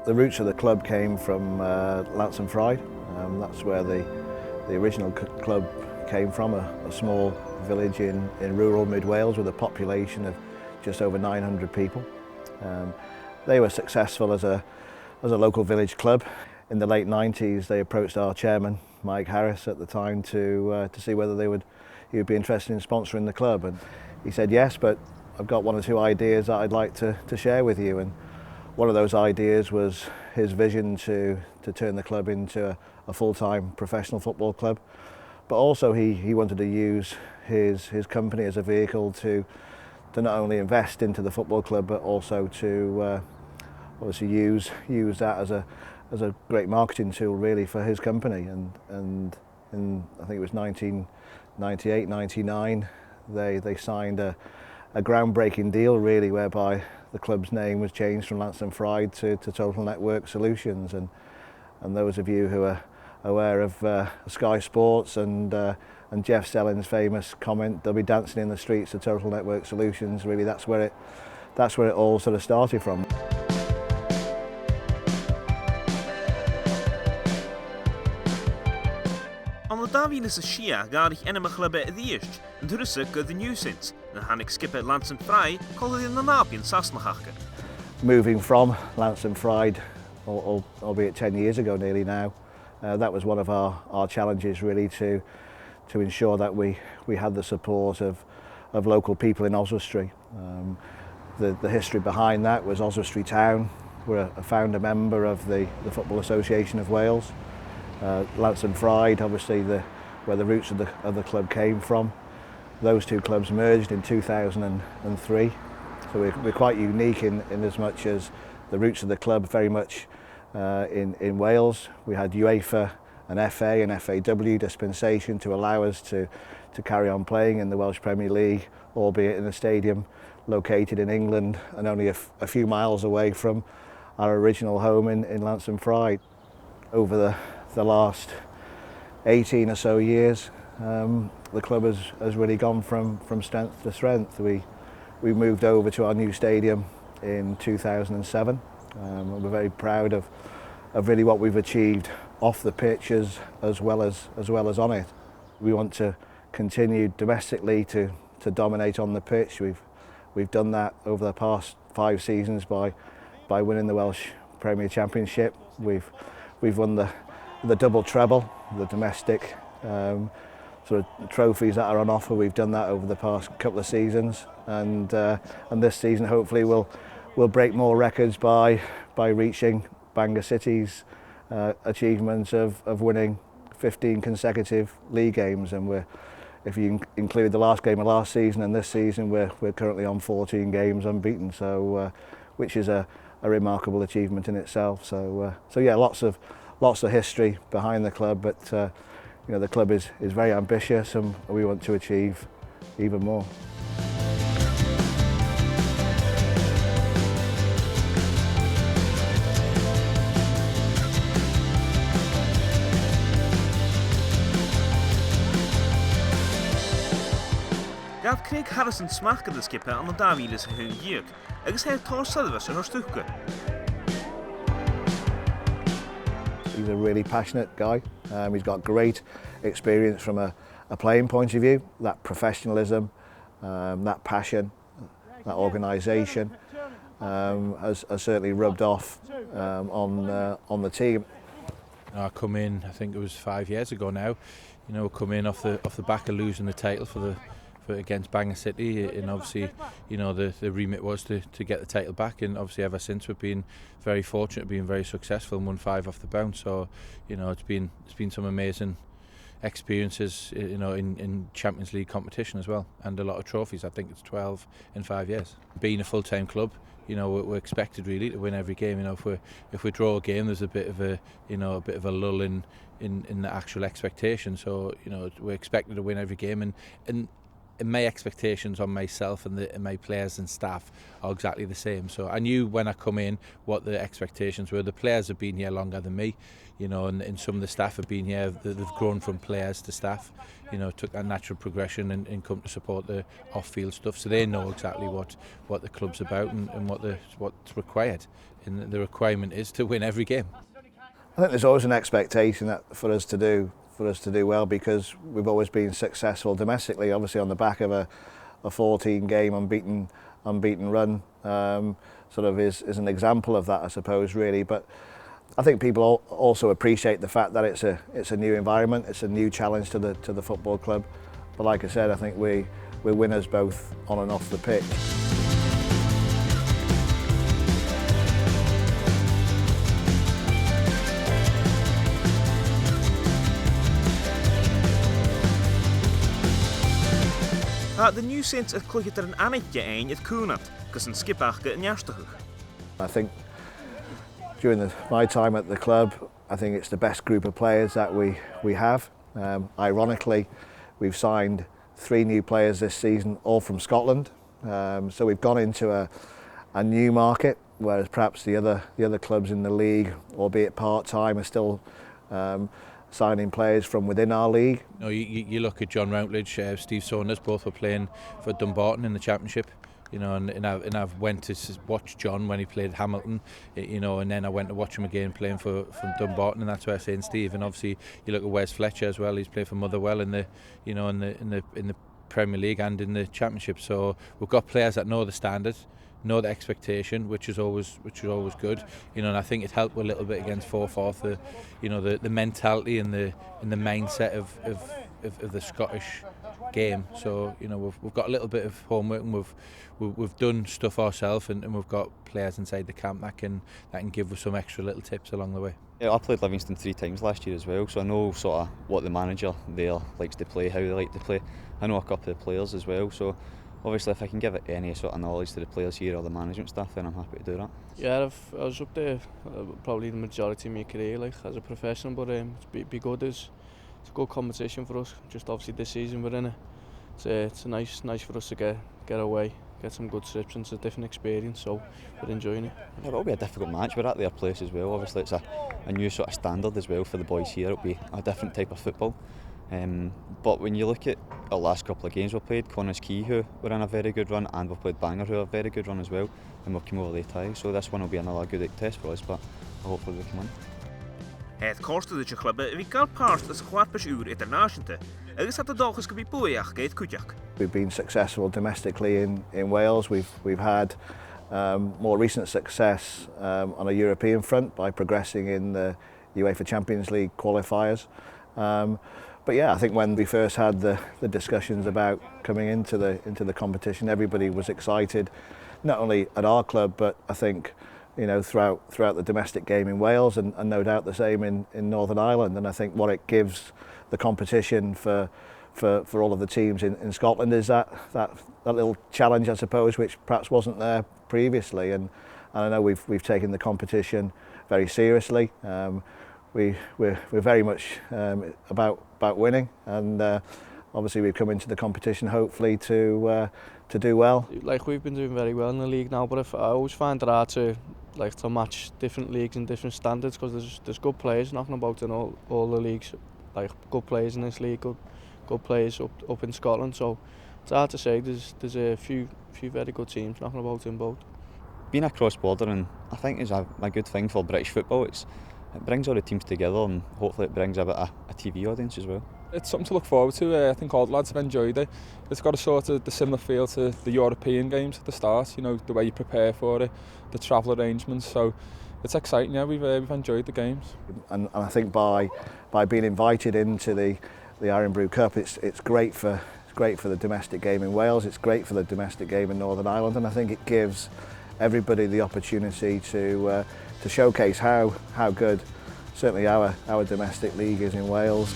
The roots of the club came from Livingston Irn-Bru. That's where the original club came from, a small village in rural mid Wales with a population of just over 900 people. They were successful as a local village club. In the late 90s, they approached our chairman, Mike Harris, at the time to see whether he would be interested in sponsoring the club. And he said yes, but I've got one or two ideas that I'd like to share with you. And one of those ideas was his vision to turn the club into a full-time professional football club. But also he wanted to use his company as a vehicle to not only invest into the football club, but also to obviously use that as a great marketing tool really for his company. And in I think it was 1998, 99, they signed a groundbreaking deal really, whereby the club's name was changed from Livingston Irn-Bru to Total Network Solutions. And those of you who are aware of Sky Sports and Jeff Stelling's famous comment, "They'll be dancing in the streets of Total Network Solutions," really that's where it all sort of started from. An Davín is a Shia gar ich enema clubbe the east, and Turissa go the new since, and Hannick skip at Livingston Irn-Bru called it in the Napian Sasnachaka. Moving from Livingston Irn-Bru, albeit 10 years ago nearly now, that was one of our challenges really, to ensure that we had the support of local people in Oswestry. The history behind that was Oswestry Town. We're a founder member of the Football Association of Wales. Livingston Irn-Bru, obviously where the roots of the club came from. Those two clubs merged in 2003. So we're quite unique in as much as the roots of the club very much in Wales. We had UEFA and FA and FAW dispensation to allow us to carry on playing in the Welsh Premier League, albeit in a stadium located in England and only a few miles away from our original home in Livingston Irn-Bru. Over the last 18 or so years, the club has really gone from strength to strength. We moved over to our new stadium in 2007. And we're very proud of really what we've achieved off the pitch as well as on it. We want to continue domestically to dominate on the pitch. We've done that over the past 5 seasons by winning the Welsh Premier Championship. We've won the double treble, the domestic sort of trophies that are on offer. We've done that over the past couple of seasons, and this season hopefully we'll break more records by reaching Bangor City's achievements of winning 15 consecutive league games. And if you include the last game of last season and this season, we're currently on 14 games unbeaten. So which is a remarkable achievement in itself. So yeah, lots of history behind the club, but you know, the club is very ambitious, and we want to achieve even more. Gaf Craig Harrison smach gyda skipper an Davín is a hyn gyg, agus hef tor sylfas yn hyrstwchga. He's a really passionate guy. He's got great experience from a playing point of view, that professionalism, that passion, that organisation has certainly rubbed off on the team. I come in, I think it was 5 years ago now. You know, come in off the back of losing the title for against Bangor City, and obviously, you know, the remit was to get the title back, and obviously ever since we've been very fortunate, being very successful, and won 5 off the bounce. So, you know, it's been some amazing experiences, you know, in Champions League competition as well, and a lot of trophies. I think it's 12 in 5 years. Being a full-time club, you know, we're expected really to win every game. You know, if we draw a game, there's a bit of a lull in the actual expectation. So, you know, we're expected to win every game, and my expectations on myself and my players and staff are exactly the same. So I knew when I come in what the expectations were. The players have been here longer than me, you know, and some of the staff have been here. They've grown from players to staff, you know, took that natural progression and come to support the off-field stuff. So they know exactly what the club's about and what's required. And the requirement is to win every game. I think there's always an expectation that for us to do well, because we've always been successful domestically, obviously on the back of a 14-game unbeaten run, sort of is an example of that, I suppose, really. But I think people also appreciate the fact that it's a new environment, it's a new challenge to the football club. But like I said, I think we're winners both on and off the pitch. The new Saints het klugget een annetje een het koenat, kus een skipachke in jastachig. I think during my time at the club, I think it's the best group of players that we have. Ironically, we've signed 3 new players this season, all from Scotland. So we've gone into a new market, whereas perhaps the other clubs in the league, albeit part-time, are still signing players from within our league. No, you look at John Routledge, Steve Saunders, both were playing for Dumbarton in the Championship. You know, and I've went to watch John when he played Hamilton, you know, and then I went to watch him again playing for Dumbarton, and that's why I say Steve. And obviously you look at Wes Fletcher as well. He's playing for Motherwell in the Premier League and in the Championship. So we've got players that know the standards, know the expectation, which is always good, you know. And I think it helped a little bit against Forth, the mentality and the mindset of the Scottish game. So, you know, we've got a little bit of homework, and we've done stuff ourselves, and we've got players inside the camp that can give us some extra little tips along the way. Yeah, I played Livingston 3 times last year as well, so I know sort of what the manager there likes to play, how they like to play. I know a couple of the players as well, so obviously if I can give it any sort of knowledge to the players here or the management staff, then I'm happy to do that. Yeah, I was up there probably the majority of my career, like as a professional, but it's be good. It's a good competition for us. Just obviously this season we're in it. It's nice for us to get away, get some good trips, and it's a different experience. So we're enjoying it. Yeah, it'll be a difficult match. We're at their place as well. Obviously it's a new sort of standard as well for the boys here. It'll be a different type of football. But when you look at our last couple of games we've played, Connah's Quay, who were in a very good run, and we've played Bangor, who are a very good run as well, and we've come over the tie. So this one will be another good test for us, but hopefully we can win. Het koste de clubbe wie kan paars as kwart uur internationale. Agus het de dag is gebi poeach geit kutjak. We've been successful domestically in Wales. We've had more recent success on a European front by progressing in the UEFA Champions League qualifiers. But yeah, I think when we first had the discussions about coming into the competition, everybody was excited, not only at our club, but I think, you know, throughout the domestic game in Wales, and no doubt the same in Northern Ireland. And I think what it gives the competition for all of the teams in Scotland is that little challenge, I suppose, which perhaps wasn't there previously. And I know we've taken the competition very seriously. We're very much about winning, and obviously we've come into the competition hopefully to do well. Like, we've been doing very well in the league now, but I always find it hard to match different leagues and different standards, because there's good players knocking about in all the leagues, like good players in this league, good players up in Scotland. So it's hard to say. There's a few very good teams knocking about in both. Being across border, and I think is a good thing for British football. It brings all the teams together, and hopefully it brings a bit of a TV audience as well. It's something to look forward to. I think all the lads have enjoyed it. It's got a sort of the similar feel to the European games at the start, you know, the way you prepare for it, the travel arrangements. So it's exciting. Yeah, we've enjoyed the games. And I think by being invited into the Irn-Bru Cup, it's great for the domestic game in Wales. It's great for the domestic game in Northern Ireland, and I think it gives everybody the opportunity to showcase how good certainly our domestic league is in Wales.